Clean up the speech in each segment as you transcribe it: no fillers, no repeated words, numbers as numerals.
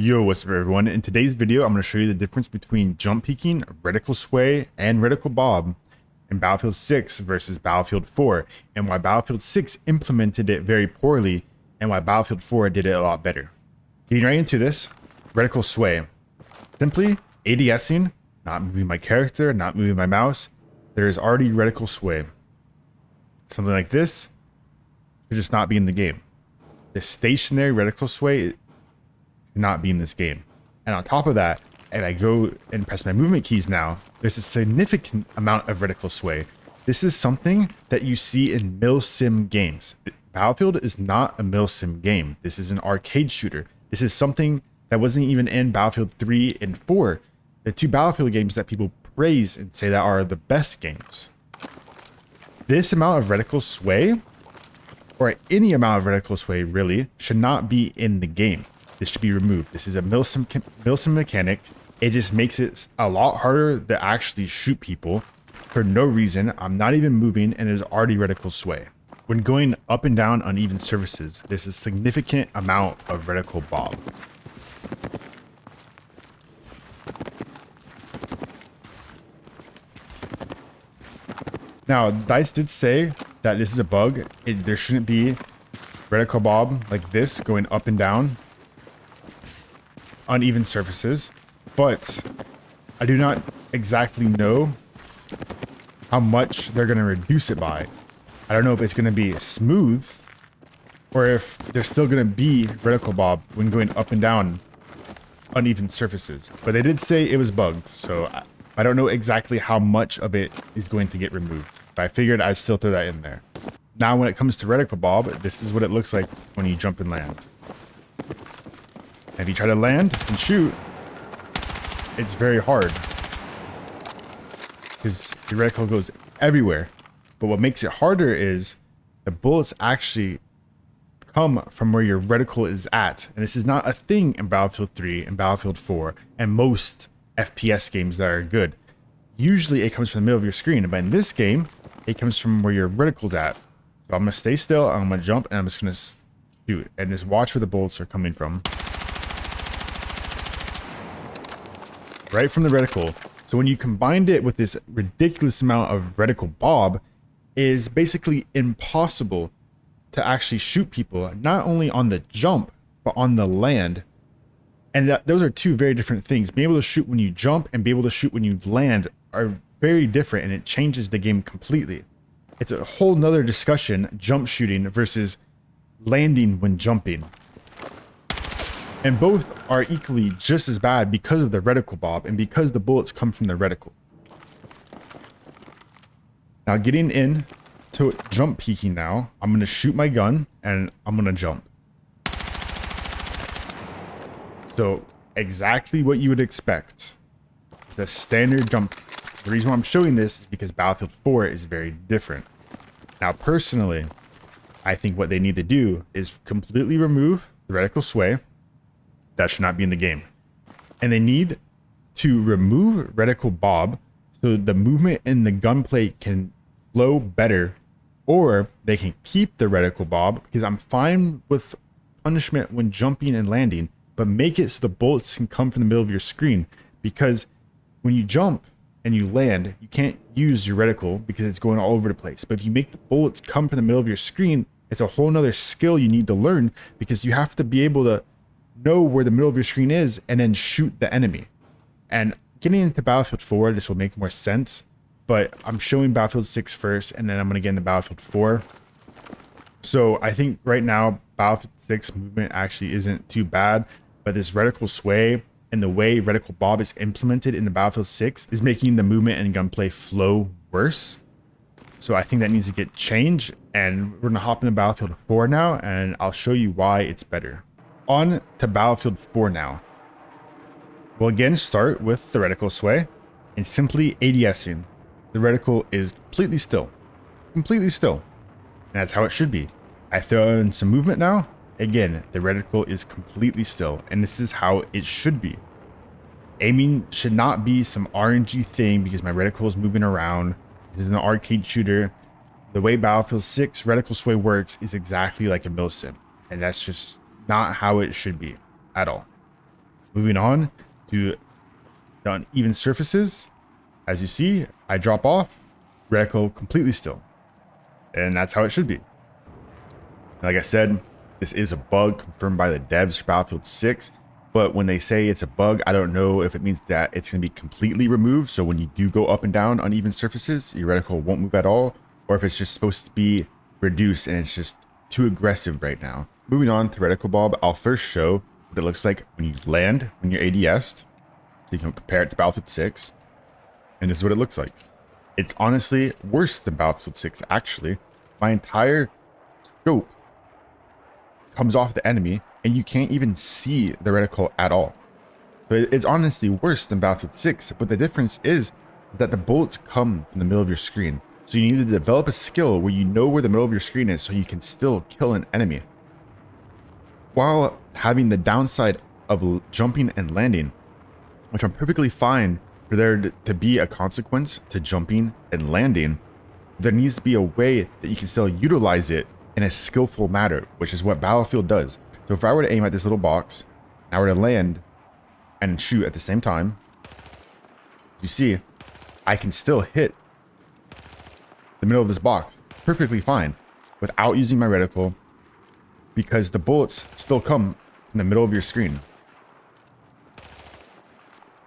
Yo, what's up everyone? In today's video, I'm going to show you the difference between jump peeking, reticle sway, and reticle bob in Battlefield 6 versus Battlefield 4, and why Battlefield 6 implemented it very poorly, and why Battlefield 4 did it a lot better. Getting right into this, reticle sway. Simply ADSing, not moving my character, not moving my mouse. There is already reticle sway. Something like this should just not be in the game. The stationary reticle sway not be in this game. And on top of that, if I go and press my movement keys now, there's a significant amount of reticle sway. This is something that you see in milsim games. Battlefield is not a milsim game. This is an arcade shooter. This is something that wasn't even in Battlefield 3 and 4, the two Battlefield games that people praise and say that are the best games. This amount of reticle sway, or any amount of reticle sway really, should not be in the game. This should be removed. This is a milsim mechanic. It just makes it a lot harder to actually shoot people for no reason. I'm not even moving and there's already reticle sway. When going up and down uneven surfaces, there's a significant amount of reticle bob. Now, DICE did say that this is a bug. There shouldn't be reticle bob like this going up and down uneven surfaces, but I do not exactly know how much they're going to reduce it by. I don't know if it's going to be smooth or if there's still going to be reticle bob when going up and down uneven surfaces, but they did say it was bugged, so I don't know exactly how much of it is going to get removed, but I figured I'd still throw that in there. Now when it comes to reticle bob, this is what it looks like when you jump and land. If you try to land and shoot, it's very hard because the reticle goes everywhere. But what makes it harder is the bullets actually come from where your reticle is at. And this is not a thing in Battlefield 3 and Battlefield 4 and most FPS games that are good. Usually it comes from the middle of your screen, but in this game, it comes from where your reticle's at. So I'm going to stay still, I'm going to jump, and I'm just going to shoot. And just watch where the bullets are coming from. Right from the reticle. So when you combined it with this ridiculous amount of reticle bob, it is basically impossible to actually shoot people, not only on the jump, but on the land. And those are two very different things. Being able to shoot when you jump and be able to shoot when you land are very different, and it changes the game completely. It's a whole nother discussion, jump shooting versus landing when jumping. And both are equally just as bad because of the reticle bob and because the bullets come from the reticle. Now getting in to jump peeking now, I'm going to shoot my gun and I'm going to jump. So exactly what you would expect. The standard jump. The reason why I'm showing this is because Battlefield 4 is very different. Now personally, I think what they need to do is completely remove the reticle sway. That should not be in the game. And they need to remove reticle bob so the movement in the gunplay can flow better, or they can keep the reticle bob, because I'm fine with punishment when jumping and landing, but make it so the bullets can come from the middle of your screen, because when you jump and you land, you can't use your reticle because it's going all over the place. But if you make the bullets come from the middle of your screen, it's a whole nother skill you need to learn, because you have to be able to know where the middle of your screen is and then shoot the enemy. And getting into Battlefield 4, this will make more sense, but I'm showing Battlefield 6 first, and then I'm going to get into Battlefield 4. So I think right now Battlefield 6 movement actually isn't too bad, but this reticle sway and the way reticle bob is implemented in the Battlefield 6 is making the movement and gunplay flow worse. So I think that needs to get changed, and we're going to hop into Battlefield 4 now, and I'll show you why it's better. On to Battlefield 4 now. We'll again start with the reticle sway and simply ADSing. The reticle is completely still. Completely still. And that's how it should be. I throw in some movement now. Again, the reticle is completely still. And this is how it should be. Aiming should not be some RNG thing because my reticle is moving around. This is an arcade shooter. The way Battlefield 6 reticle sway works is exactly like a milsim. And that's just not how it should be at all. Moving on to the uneven surfaces. As you see, I drop off, reticle completely still. And that's how it should be. Like I said, this is a bug confirmed by the devs for Battlefield 6. But when they say it's a bug, I don't know if it means that it's going to be completely removed. So when you do go up and down uneven surfaces, your reticle won't move at all. Or if it's just supposed to be reduced and it's just too aggressive right now. Moving on to reticle bob, I'll first show what it looks like when you land, when you're ADS'd. So you can compare it to Battlefield 6. And this is what it looks like. It's honestly worse than Battlefield 6, actually. My entire scope comes off the enemy, and you can't even see the reticle at all. So it's honestly worse than Battlefield 6, but the difference is that the bullets come from the middle of your screen. So you need to develop a skill where you know where the middle of your screen is so you can still kill an enemy, while having the downside of jumping and landing, which I'm perfectly fine for there to be a consequence to jumping and landing. There needs to be a way that you can still utilize it in a skillful manner, which is what Battlefield does. So if I were to aim at this little box, and I were to land and shoot at the same time, you see, I can still hit the middle of this box perfectly fine without using my reticle, because the bullets still come in the middle of your screen.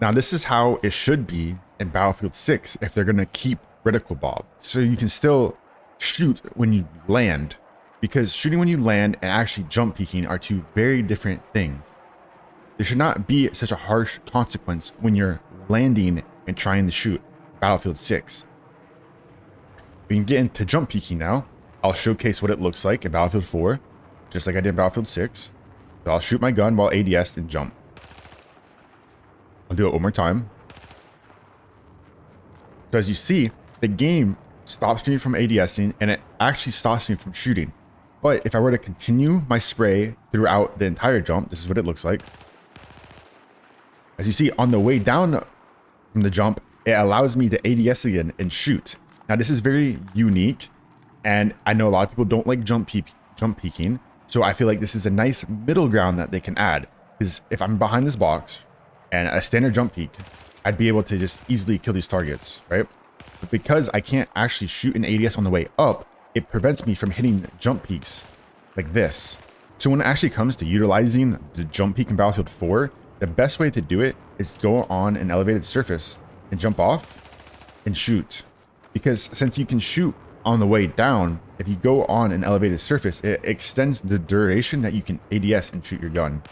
Now, this is how it should be in Battlefield 6 if they're going to keep reticle bob. So you can still shoot when you land, because shooting when you land and actually jump peeking are two very different things. There should not be such a harsh consequence when you're landing and trying to shoot Battlefield 6. We can get into jump peeking now. I'll showcase what it looks like in Battlefield 4, just like I did in Battlefield 6. So I'll shoot my gun while ADS and jump. I'll do it one more time. So as you see, the game stops me from ADSing and it actually stops me from shooting. But if I were to continue my spray throughout the entire jump, this is what it looks like. As you see, on the way down from the jump, it allows me to ADS again and shoot. Now this is very unique, and I know a lot of people don't like jump peeking, so I feel like this is a nice middle ground that they can add. Because if I'm behind this box and a standard jump peek, I'd be able to just easily kill these targets, right? But because I can't actually shoot an ADS on the way up, it prevents me from hitting jump peaks like this. So when it actually comes to utilizing the jump peek in Battlefield 4, the best way to do it is to go on an elevated surface and jump off and shoot. Because since you can shoot on the way down, if you go on an elevated surface, it extends the duration that you can ADS and shoot your gun.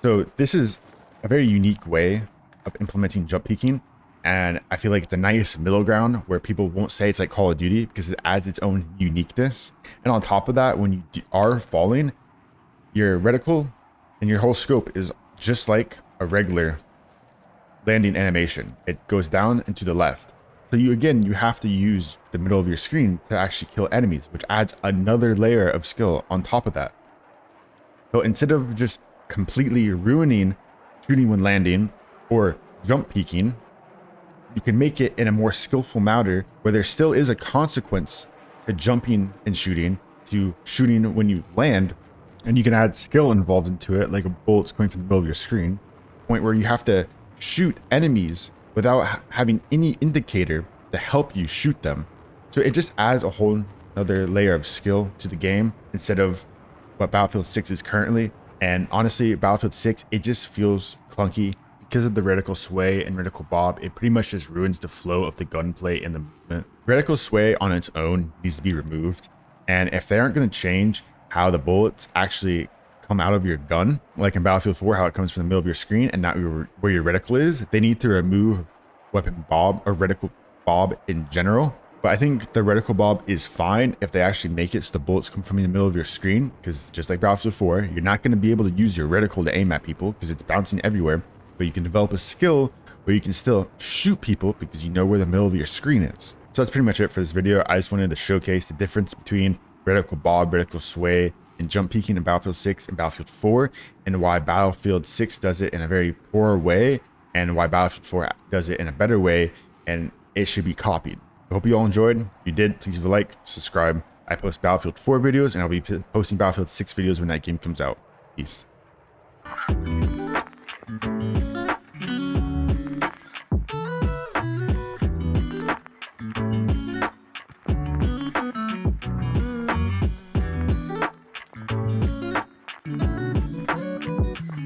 So this is a very unique way of implementing jump peeking, and I feel like it's a nice middle ground where people won't say it's like Call of Duty because it adds its own uniqueness. And on top of that, when you are falling, your reticle and your whole scope is just like a regular landing animation. It goes down and to the left. So you have to use the middle of your screen to actually kill enemies, which adds another layer of skill on top of that. So instead of just completely ruining shooting when landing or jump peeking, you can make it in a more skillful manner where there still is a consequence to jumping and shooting, to shooting when you land, and you can add skill involved into it, like a bullet's going from the middle of your screen, point where you have to shoot enemies without having any indicator to help you shoot them. So it just adds a whole another layer of skill to the game instead of what Battlefield 6 is currently. And honestly, Battlefield 6, it just feels clunky because of the reticle sway and reticle bob. It pretty much just ruins the flow of the gunplay and the movement. Reticle sway on its own needs to be removed. And if they aren't going to change how the bullets actually come out of your gun, like in Battlefield 4, how it comes from the middle of your screen and not where your reticle is, they need to remove weapon bob or reticle bob in general. But I think the reticle bob is fine if they actually make it so the bullets come from the middle of your screen, because just like Battlefield 4, you're not going to be able to use your reticle to aim at people because it's bouncing everywhere. But you can develop a skill where you can still shoot people because you know where the middle of your screen is. So that's pretty much it for this video. I just wanted to showcase the difference between reticle bob, reticle sway, and jump peeking in Battlefield 6 and Battlefield 4, and why Battlefield 6 does it in a very poor way, and why Battlefield 4 does it in a better way, and it should be copied. I hope you all enjoyed. If you did, please leave a like, subscribe. I post Battlefield 4 videos, and I'll be posting Battlefield 6 videos when that game comes out. Peace.